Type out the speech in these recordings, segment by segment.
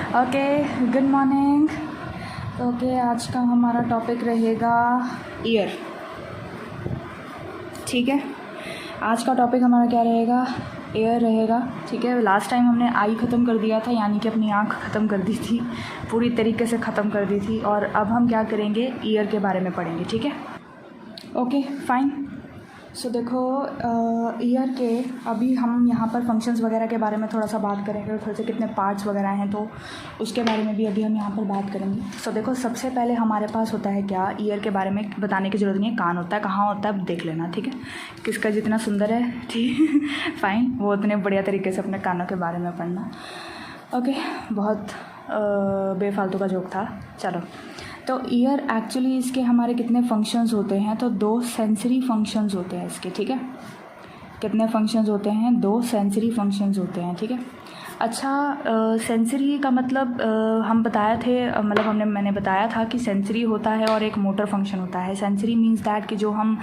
Okay, good morning. Okay, आज का हमारा टॉपिक रहेगा ईयर। ठीक है, आज का टॉपिक हमारा क्या रहेगा? ईयर रहेगा। ठीक है, लास्ट टाइम हमने आई ख़त्म कर दिया था, यानी कि अपनी आँख ख़त्म कर दी थी, पूरी तरीके से ख़त्म कर दी थी। और अब हम क्या करेंगे? ईयर के बारे में पढ़ेंगे। ठीक है, ओके फाइन। सो देखो, ईयर के अभी हम यहाँ पर फंक्शंस वगैरह के बारे में थोड़ा सा बात करेंगे, और थोड़े से कितने पार्ट्स वगैरह हैं तो उसके बारे में भी अभी हम यहाँ पर बात करेंगे। सो देखो, सबसे पहले हमारे पास होता है क्या? ईयर के बारे में बताने की ज़रूरत नहीं है। कान होता है, कहाँ होता है देख लेना। ठीक है, किसका जितना सुंदर है, ठीक फाइन, वो उतने बढ़िया तरीके से अपने कानों के बारे में पढ़ना। ओके, बहुत बेफालतू का जोक था। चलो, तो ईयर एक्चुअली इसके हमारे कितने फंक्शंस होते हैं? तो 2 सेंसरी फंक्शंस होते हैं इसके। ठीक है, कितने फंक्शंस होते हैं? 2 सेंसरी फंक्शंस होते हैं। ठीक है, अच्छा, सेंसरी का मतलब हम बताए थे, मतलब मैंने बताया था कि सेंसरी होता है और एक मोटर फंक्शन होता है। सेंसरी मींस दैट कि जो हम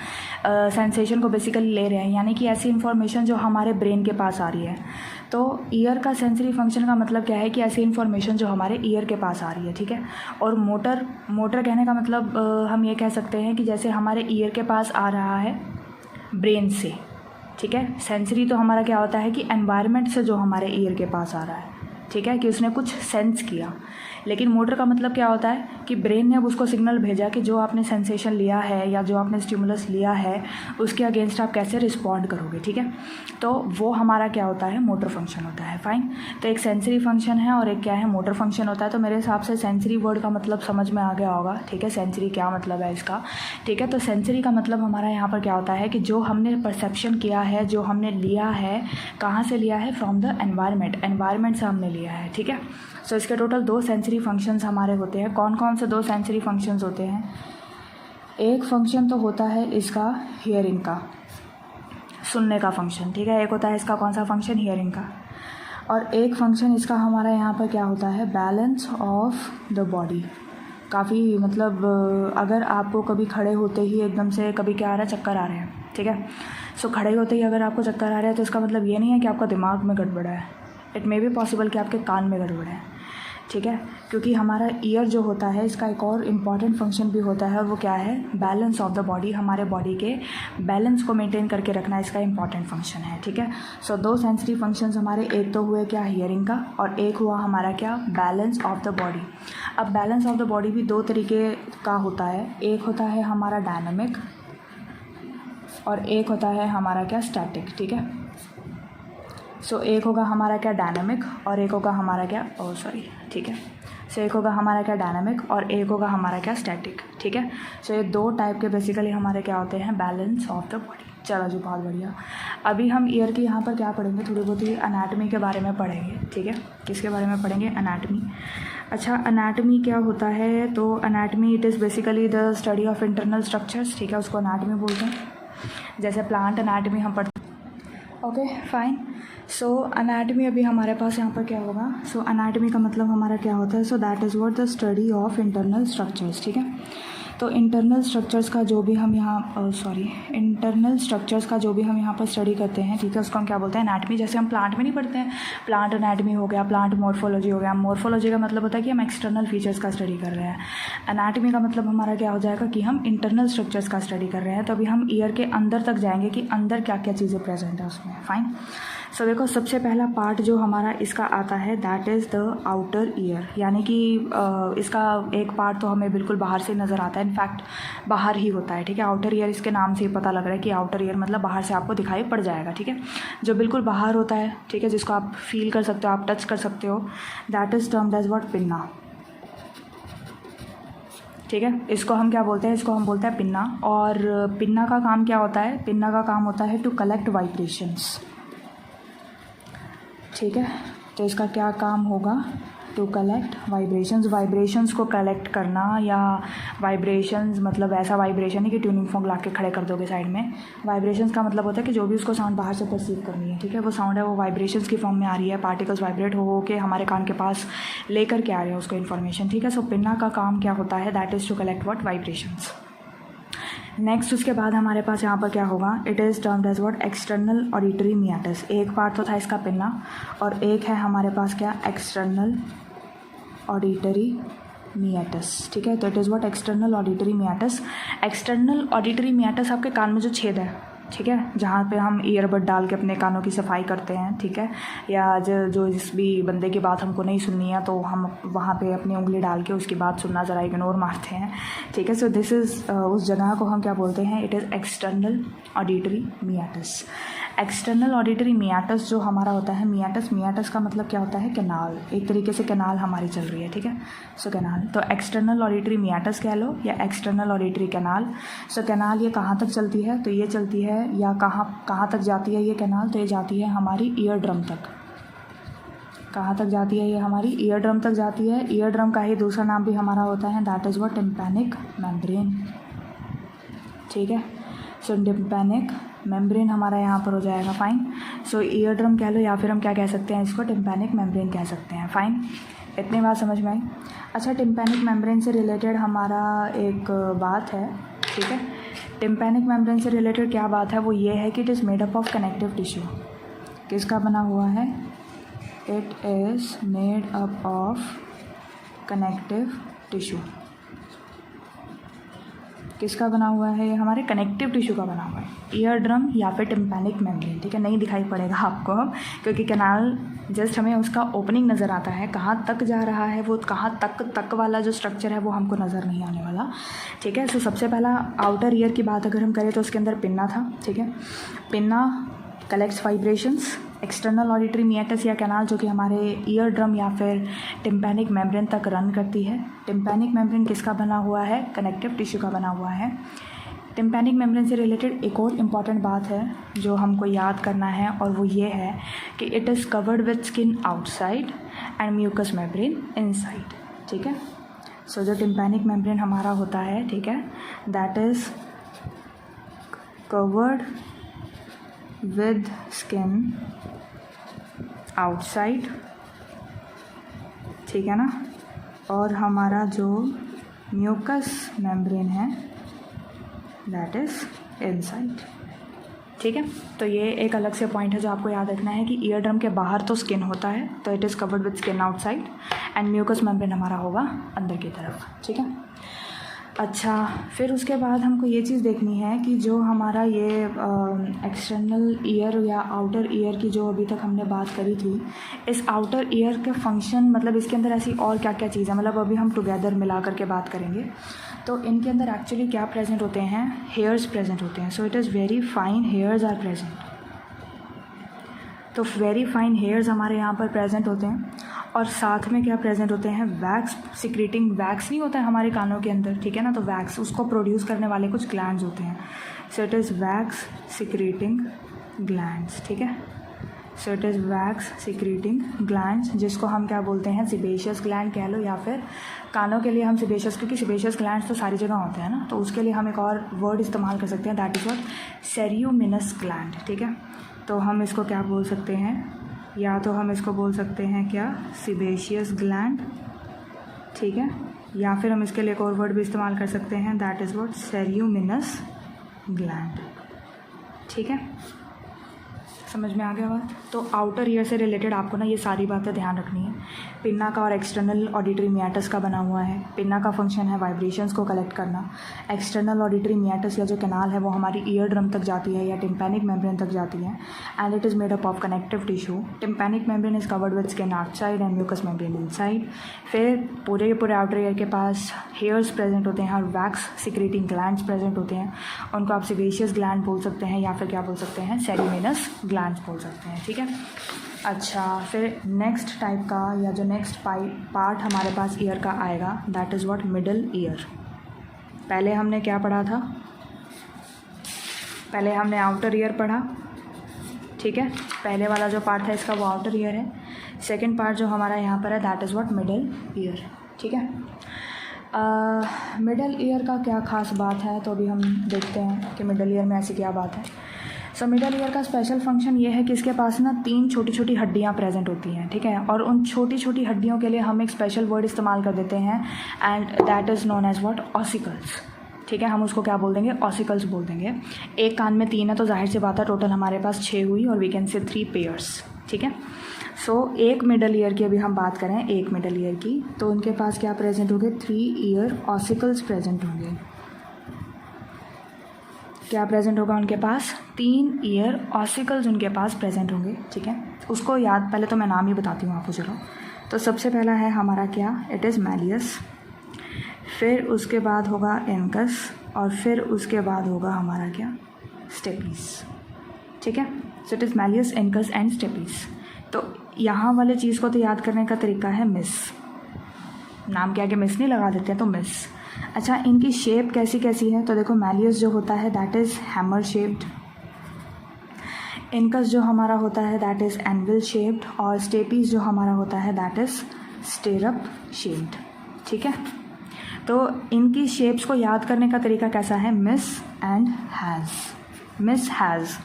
सेंसेशन को बेसिकली ले रहे हैं, यानी कि ऐसी इन्फॉर्मेशन जो हमारे ब्रेन के पास आ रही है। तो ईयर का सेंसरी फंक्शन का मतलब क्या है? कि ऐसी इन्फॉर्मेशन जो हमारे ईयर के पास आ रही है। ठीक है, और मोटर कहने का मतलब हम ये कह सकते हैं कि जैसे हमारे ईयर के पास आ रहा है ब्रेन से। ठीक है, सेंसरी तो हमारा क्या होता है कि एनवायरनमेंट से जो हमारे ईयर के पास आ रहा है। ठीक है, कि उसने कुछ सेंस किया। लेकिन मोटर का मतलब क्या होता है कि ब्रेन ने अब उसको सिग्नल भेजा कि जो आपने सेंसेशन लिया है या जो आपने स्टिमुलस लिया है उसके अगेंस्ट आप कैसे रिस्पॉन्ड करोगे। ठीक है, तो वो हमारा क्या होता है? मोटर फंक्शन होता है। फाइन, तो एक सेंसरी फंक्शन है और एक क्या है? मोटर फंक्शन होता है। तो मेरे हिसाब से सेंसरी वर्ड का मतलब समझ में आ गया होगा। ठीक है, सेंसरी क्या मतलब है इसका। ठीक है, तो सेंसरी का मतलब हमारा यहाँ पर क्या होता है कि जो हमने परसेप्शन किया है, जो हमने लिया है, कहाँ से लिया है? फ्रॉम द एनवायरनमेंट से हमने लिया है। ठीक है, सो इसके टोटल 2 सेंसरी फंक्शंस हमारे होते हैं। कौन कौन से 2 सेंसरी फंक्शंस होते हैं? एक फंक्शन तो होता है इसका हियरिंग का, सुनने का फंक्शन। ठीक है, एक होता है इसका कौन सा फंक्शन? हियरिंग का। और एक फंक्शन इसका हमारा यहाँ पर क्या होता है? Balance of the body. काफ़ी मतलब अगर आपको कभी खड़े होते ही एकदम से कभी क्या आ रहा है? चक्कर आ रहे हैं। ठीक है, सो खड़े होते ही अगर आपको चक्कर आ रहा है तो इसका मतलब ये नहीं है कि आपका दिमाग में गड़बड़ है। इट मे बी पॉसिबल कि आपके कान में गड़बड़ है। ठीक है, क्योंकि हमारा ईयर जो होता है इसका एक और इम्पॉर्टेंट फंक्शन भी होता है, और वो क्या है? Balance of the body. हमारे बॉडी के बैलेंस को मेंटेन करके रखना इसका इम्पॉर्टेंट फंक्शन है। ठीक है, सो 2 सेंसरी फंक्शंस हमारे, एक तो हुए क्या? हियरिंग का, और एक हुआ हमारा क्या? Balance of the body. अब बैलेंस ऑफ द बॉडी भी 2 तरीके का होता है। एक होता है हमारा डायनामिक और एक होता है हमारा क्या? स्टैटिक। ठीक है, सो एक होगा हमारा क्या? डायनामिक, और एक होगा हमारा क्या? ठीक है, सो एक होगा हमारा क्या? डायनामिक, और एक होगा हमारा क्या? स्टैटिक। ठीक है, सो ये 2 टाइप के बेसिकली हमारे क्या होते हैं? Balance of the body. चलो जी, बहुत बढ़िया। अभी हम ईयर की यहाँ पर क्या पढ़ेंगे? थोड़ी बहुत ही अनाटमी के बारे में पढ़ेंगे। ठीक है, किसके बारे में पढ़ेंगे? अनाटमी। अच्छा, अनाटमी क्या होता है? तो anatomy it is basically the study of internal structures. ठीक है, उसको अनाटमी बोलते हैं। जैसे प्लांट अनाटमी हम पढ़ते। ओके फाइन, सो अनाटमी अभी हमारे पास यहाँ पर क्या होगा? सो अनाटमी का मतलब हमारा क्या होता है? So that is what the study of internal structures. ठीक है, तो इंटरनल स्ट्रक्चर्स का जो भी हम यहाँ इंटरनल स्ट्रक्चर्स का जो भी हम यहाँ पर स्टडी करते हैं, ठीक है, उसको हम क्या बोलते हैं? एनाटमी। जैसे हम प्लांट में नहीं पढ़ते हैं, प्लांट एनाटमी हो गया, प्लांट मॉर्फोलॉजी हो गया। मॉर्फोलॉजी का मतलब होता है कि हम एक्सटर्नल फीचर्स का स्टडी कर रहे हैं। एनाटमी का मतलब हमारा क्या हो जाएगा? कि हम इंटरनल स्ट्रक्चर्स का स्टडी कर रहे हैं। तो अभी हम ईयर के अंदर तक जाएंगे कि अंदर क्या क्या चीज़ें प्रेजेंट है उसमें। फाइन, सो देखो, सबसे पहला पार्ट जो हमारा इसका आता है that is the outer ear, यानी कि इसका एक पार्ट तो हमें बिल्कुल बाहर से नज़र आता है, इनफैक्ट बाहर ही होता है। ठीक है, आउटर ईयर, इसके नाम से ही पता लग रहा है कि आउटर ईयर मतलब बाहर से आपको दिखाई पड़ जाएगा। ठीक है, जो बिल्कुल बाहर होता है, ठीक है, जिसको आप फील कर सकते हो, आप टच कर सकते हो, that is termed as what? Pinna. ठीक है, इसको हम क्या बोलते हैं? इसको हम बोलते हैं पिन्ना। और पिन्ना का काम क्या होता है? पिन्ना का काम होता है टू कलेक्ट वाइब्रेशंस। ठीक है, तो इसका क्या काम होगा? टू कलेक्ट वाइब्रेशंस को कलेक्ट करना, या वाइब्रेशंस मतलब ऐसा वाइब्रेशन है कि ट्यूनिंग फॉर्क ला के खड़े कर दोगे साइड में। वाइब्रेशंस का मतलब होता है कि जो भी उसको साउंड बाहर से परसीव करनी है, ठीक है, वो साउंड है वो वाइब्रेशंस की फॉर्म में आ रही है, पार्टिकल्स वाइब्रेट हो के हमारे कान के पास लेकर के आ रहे हैं उसको इन्फॉर्मेशन। ठीक है, सो पिन्ना का काम क्या होता है? That is to collect what? Vibrations. Next उसके बाद हमारे पास यहाँ पर क्या होगा? It is termed as what? External auditory meatus. एक पार्ट तो था इसका पिन्ना और एक है हमारे पास क्या? एक्सटर्नल ऑडिटरी मीएटस, ठीक है। तो it is what external auditory meatus. External auditory meatus आपके कान में जो छेद है, ठीक है, जहाँ पे हम ईयरबड डाल के अपने कानों की सफाई करते हैं, ठीक है, या जो जिस भी बंदे की बात हमको नहीं सुननी है तो हम वहाँ पे अपनी उंगली डाल के उसकी बात सुनना ज़रा इग्नोर मारते हैं, ठीक है। सो दिस इज़ उस जगह को हम क्या बोलते हैं, it is external auditory meatus. External auditory meatus जो हमारा होता है, मीएटस का मतलब क्या होता है, कैनाल। एक तरीके से कैनाल हमारी चल रही है, ठीक है। सो कैनाल, तो एक्सटर्नल ऑडिटरी मीएटस कह लो या एक्सटर्नल ऑडिटरी कैनाल। सो कैनाल ये कहाँ तक चलती है, तो ये चलती है या कहाँ तक जाती है ये कैनाल, तो ये जाती है हमारी ईयर ड्रम तक। कहाँ तक जाती है ये हमारी ईयर ड्रम तक जाती है। ईयर ड्रम का ही दूसरा नाम भी हमारा होता है, that is what tympanic membrane, ठीक है। सो टिम्पैनिक मेम्ब्रेन हमारा यहाँ पर हो जाएगा, फाइन। सो ईयर ड्रम कह लो या फिर हम क्या कह सकते हैं, इसको टिम्पैनिक मेम्ब्रेन कह सकते हैं, फाइन। इतनी बात समझ में आई। अच्छा, टिम्पैनिक मेम्ब्रेन से रिलेटेड हमारा एक बात है, ठीक है। टिम्पैनिक मेम्ब्रेन से रिलेटेड क्या बात है, वो ये है कि it is made up of connective tissue. किसका बना हुआ है, it is made up of connective tissue. किसका बना हुआ है, ये हमारे कनेक्टिव टिश्यू का बना हुआ है, ईयर ड्रम या फिर टिम्पैनिक मेम्ब्रेन, ठीक है। नहीं दिखाई पड़ेगा आपको क्योंकि कैनाल जस्ट हमें उसका ओपनिंग नज़र आता है, कहाँ तक जा रहा है, वो कहाँ तक वाला जो स्ट्रक्चर है वो हमको नज़र नहीं आने वाला, ठीक है। सो सबसे पहला आउटर ईयर की बात अगर हम करें तो उसके अंदर पिन्ना था, ठीक है। Pinna collects vibrations. External auditory meatus या कैनाल जो कि हमारे ईयर ड्रम या फिर टिम्पैनिक मेम्ब्रेन तक रन करती है। टिम्पैनिक मेम्ब्रेन किसका बना हुआ है, कनेक्टिव टिश्यू का बना हुआ है। टिम्पैनिक मेम्ब्रेन से रिलेटेड एक और इम्पॉर्टेंट बात है जो हमको याद करना है, और वो ये है कि it is covered with skin outside and mucus membrane inside, ठीक है। सो जो टिम्पैनिक मेम्ब्रेन हमारा होता है, ठीक है, that is covered with skin outside, ठीक है ना, और हमारा जो म्यूकस मेम्ब्रेन है दैट इज़ इनसाइड, ठीक है। तो ये एक अलग से पॉइंट है जो आपको याद रखना है कि ईयर ड्रम के बाहर तो स्किन होता है, तो it is covered with skin outside and mucus membrane हमारा होगा अंदर की तरफ, ठीक है। अच्छा, फिर उसके बाद हमको ये चीज़ देखनी है कि जो हमारा ये एक्सटर्नल ईयर या आउटर ईयर की जो अभी तक हमने बात करी थी, इस आउटर ईयर के फंक्शन, मतलब इसके अंदर ऐसी और क्या क्या चीज़ है, मतलब अभी हम टुगेदर मिला करके बात करेंगे। तो इनके अंदर एक्चुअली क्या प्रेजेंट होते हैं, हेयर्स प्रेजेंट होते हैं। So it is very fine hairs are present. तो वेरी फाइन हेयर्स हमारे यहाँ पर प्रेजेंट होते हैं, और साथ में क्या प्रेजेंट होते हैं, वैक्स सिक्रीटिंग, वैक्स नहीं होता है हमारे कानों के अंदर, ठीक है ना, तो वैक्स उसको प्रोड्यूस करने वाले कुछ ग्लैंड्स होते हैं। So it is wax secreting glands, ठीक है। So it is wax secreting glands, जिसको हम क्या बोलते हैं, सिबेशियस ग्लैंड कह लो, या फिर कानों के लिए हम सिबेशियस, क्योंकि सिबेशियस ग्लैंड्स तो सारी जगह होते हैं ना, तो उसके लिए हम एक और वर्ड इस्तेमाल कर सकते हैं, दैट इज़ व्हाट सेरियोमिनस ग्लैंड, ठीक है। तो हम इसको क्या बोल सकते हैं, या तो हम इसको बोल सकते हैं क्या, सिबेशियस ग्लैंड, ठीक है, या फिर हम इसके लिए एक और वर्ड भी इस्तेमाल कर सकते हैं, दैट इज़ व्हाट सेरियोमिनस ग्लैंड, ठीक है। समझ में आ गया बात। तो आउटर ईयर से रिलेटेड आपको ना ये सारी बातें ध्यान रखनी है। पिन्ना का और एक्सटर्नल ऑडिटरी मियाटस का बना हुआ है। पिन्ना का फंक्शन है वाइब्रेशंस को कलेक्ट करना। एक्सटर्नल ऑडिटरी मियाटस या जो कैनाल है वो हमारी ईयर ड्रम तक जाती है या टिम्पैनिक मेम्ब्रेन तक जाती है, and it is made up of connective tissue. Tympanic membrane is covered with skin outside and mucus membrane inside. फिर पूरे आउटर ईयर के पास हेयर्स प्रेजेंट होते हैं और वैक्स सिक्रेटिंग ग्लैंड्स प्रेजेंट होते हैं। उनको आप सेबेशियस ग्लैंड बोल सकते हैं या फिर क्या बोल सकते हैं, सेरियोमिनस ग्लैंड्स बोल सकते हैं, ठीक है। अच्छा, फिर नेक्स्ट टाइप का या जो नेक्स्ट पार्ट हमारे पास ईयर का आएगा, that is what middle ear. पहले हमने क्या पढ़ा था, पहले हमने आउटर ईयर पढ़ा, ठीक है। पहले वाला जो पार्ट था इसका वो आउटर ईयर है। सेकंड पार्ट जो हमारा यहाँ पर है that is what middle ear, ठीक है। मिडल ईयर का क्या ख़ास बात है, तो अभी हम देखते हैं कि मिडल ईयर में ऐसी क्या बात है। सो मिडल ईयर का स्पेशल फंक्शन ये है कि इसके पास ना 3 छोटी छोटी हड्डियाँ प्रेजेंट होती हैं, ठीक है। और उन छोटी छोटी हड्डियों के लिए हम एक स्पेशल वर्ड इस्तेमाल कर देते हैं, and that is known as what, ossicles, ठीक है। हम उसको क्या बोल देंगे, ऑसिकल्स बोल देंगे। एक कान में 3 है तो जाहिर सी बात है टोटल हमारे पास 6 हुई, और वी कैन से 3 पेयर्स, ठीक है। सो एक मिडल ईयर की अभी हम बात करें, एक मिडल ईयर की, तो उनके पास क्या प्रेजेंट होंगे, 3 ईयर ऑसिकल्स प्रेजेंट होंगे। क्या प्रेजेंट होगा उनके पास, 3 ईयर ऑसिकल्स उनके पास प्रेजेंट होंगे, ठीक है। उसको याद, पहले तो मैं नाम ही बताती हूँ आपको, चलो। तो सबसे पहला है हमारा क्या, इट इज़ मैलियस, फिर उसके बाद होगा इनकस, और फिर उसके बाद होगा हमारा क्या, स्टेपीस, ठीक है। So it is malleus, incus and stapes. तो यहाँ वाले चीज़ को तो याद करने का तरीका है मिस, नाम के आगे मिस नहीं लगा देते हैं तो मिस। अच्छा, इनकी शेप कैसी कैसी है, तो देखो मैलियस जो होता है that is hammer shaped, incus जो हमारा होता है दैट इज़ एनविल शेप्ड, और स्टेपीस जो हमारा होता है दैट इज़ स्टेरअप शेप्ड, ठीक है। तो इनकी शेप्स को याद करने का तरीका कैसा है, miss and has, miss has,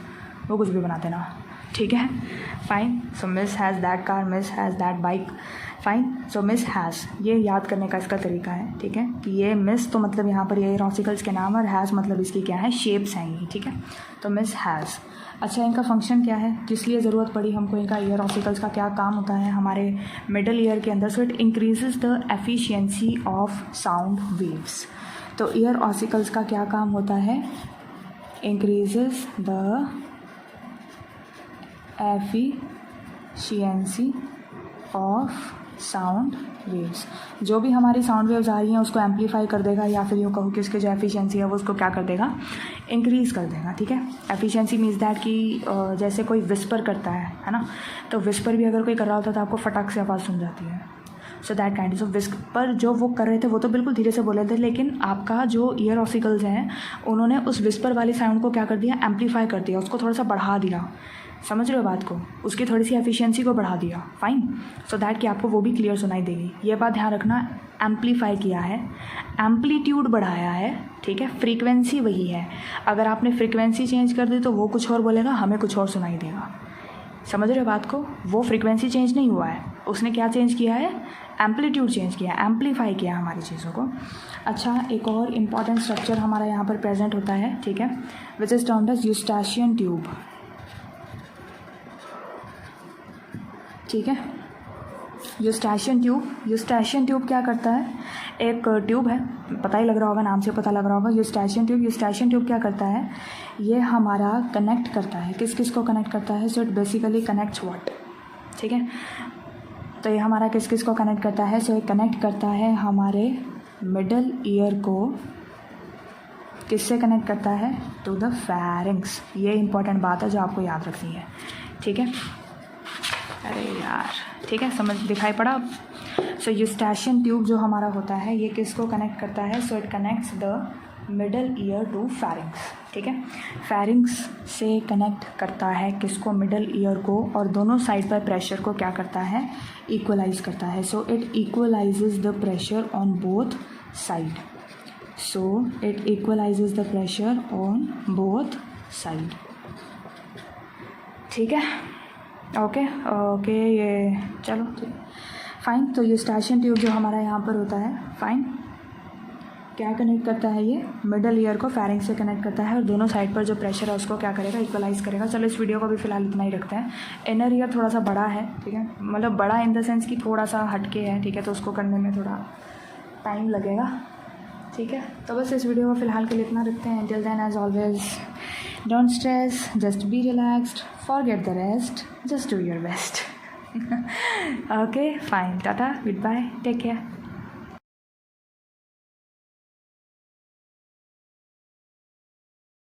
वो कुछ भी बनाते ना, ठीक है, fine. So miss has that car, miss has that bike, fine. So miss has, ये याद करने का इसका तरीका है, ठीक है। कि ये मिस तो मतलब यहाँ पर ये ऑसिकल्स के नाम, और हैज़ मतलब इसकी क्या है, शेप्स हैं ये, ठीक है। तो मिस हैज़। अच्छा, इनका फंक्शन क्या है, किस लिए ज़रूरत पड़ी हमको, इनका ईयर ऑसिकल्स का क्या काम होता है हमारे मिडल ईयर के अंदर। So it increases the efficiency of sound waves. तो ईयर ऑसिकल्स का क्या काम होता है, increases the efficiency of sound waves. जो भी हमारी साउंड वेव्स आ रही हैं उसको एम्पलीफाई कर देगा, या फिर यूँ कहूँ कि उसकी जो एफिशिएंसी है वो उसको क्या कर देगा, इंक्रीज़ कर देगा, ठीक है। एफिशिएंसी मीन्स दैट कि जैसे कोई विस्पर करता है ना, तो विस्पर भी अगर कोई कर रहा होता है तो आपको फटाक से आवाज़ सुन जाती है। So that kind of whisper जो वो कर रहे थे वो तो बिल्कुल धीरे से बोले थे, लेकिन आपका जो ईयर ऑसिकल्स हैं उन्होंने उस विस्पर वाली साउंड को क्या कर दिया, एम्पलीफाई कर दिया, उसको थोड़ा सा बढ़ा दिया, समझ रहे हो बात को, उसकी थोड़ी सी एफिशिएंसी को बढ़ा दिया, फाइन। सो दैट कि आपको वो भी क्लियर सुनाई देगी। ये बात ध्यान रखना, एम्पलीफाई किया है, एम्पलीट्यूड बढ़ाया है, ठीक है, फ्रीक्वेंसी वही है। अगर आपने फ्रीक्वेंसी चेंज कर दी तो वो कुछ और बोलेगा, हमें कुछ और सुनाई देगा, समझ रहे हो बात को। वो फ्रीक्वेंसी चेंज नहीं हुआ है, उसने क्या चेंज किया है, एम्पलीट्यूड चेंज किया, एम्पलीफाई किया हमारी चीज़ों को। अच्छा, एक और इम्पॉर्टेंट स्ट्रक्चर हमारा यहाँ पर प्रेजेंट होता है, ठीक है, which is termed as Eustachian tube, ठीक है। यूस्टाशियन ट्यूब, यूस्टाशियन ट्यूब क्या करता है, एक ट्यूब है, पता ही लग रहा होगा, नाम से पता लग रहा होगा, यूस्टाशियन ट्यूब। यूस्टाशियन ट्यूब क्या करता है, ये हमारा कनेक्ट करता है, किस किस को कनेक्ट करता है, so it basically connects what, ठीक है। तो ये हमारा किस किस को कनेक्ट करता है, सो ये कनेक्ट करता है हमारे मिडल ईयर को, किससे कनेक्ट करता है, टू द फैरिंग्स। ये इंपॉर्टेंट बात है जो आपको याद रखनी है, ठीक है। अरे यार, ठीक है, समझ दिखाई पड़ा। सो यूस्टाशियन ट्यूब जो हमारा होता है ये किसको कनेक्ट करता है, so it connects the middle ear to pharynx, ठीक है। फैरिंग्स से कनेक्ट करता है किसको, मिडल ईयर को, और दोनों साइड पर प्रेशर को क्या करता है, इक्वलाइज करता है। So it equalises the pressure on both side, so it equalises the pressure on both side, ठीक है। ओके ओके, ये चलो फाइन। तो यूस्टाशियन ट्यूब जो हमारा यहाँ पर होता है, फाइन, क्या कनेक्ट करता है, ये मिडल ईयर को फैरिंग से कनेक्ट करता है, और दोनों साइड पर जो प्रेशर है उसको क्या करेगा, इक्वलाइज करेगा। चलो इस वीडियो को भी फिलहाल इतना ही रखते हैं। इनर ईयर थोड़ा सा बड़ा है, ठीक है, मतलब बड़ा इन द सेंस कि थोड़ा सा हटके है, ठीक है, तो उसको करने में थोड़ा टाइम लगेगा, ठीक है। तो बस इस वीडियो को फिलहाल के लिए इतना रखते हैं। Until then, as always, don't stress, just be relaxed, forget the rest, just do your best. Okay, fine, tata, goodbye, take care.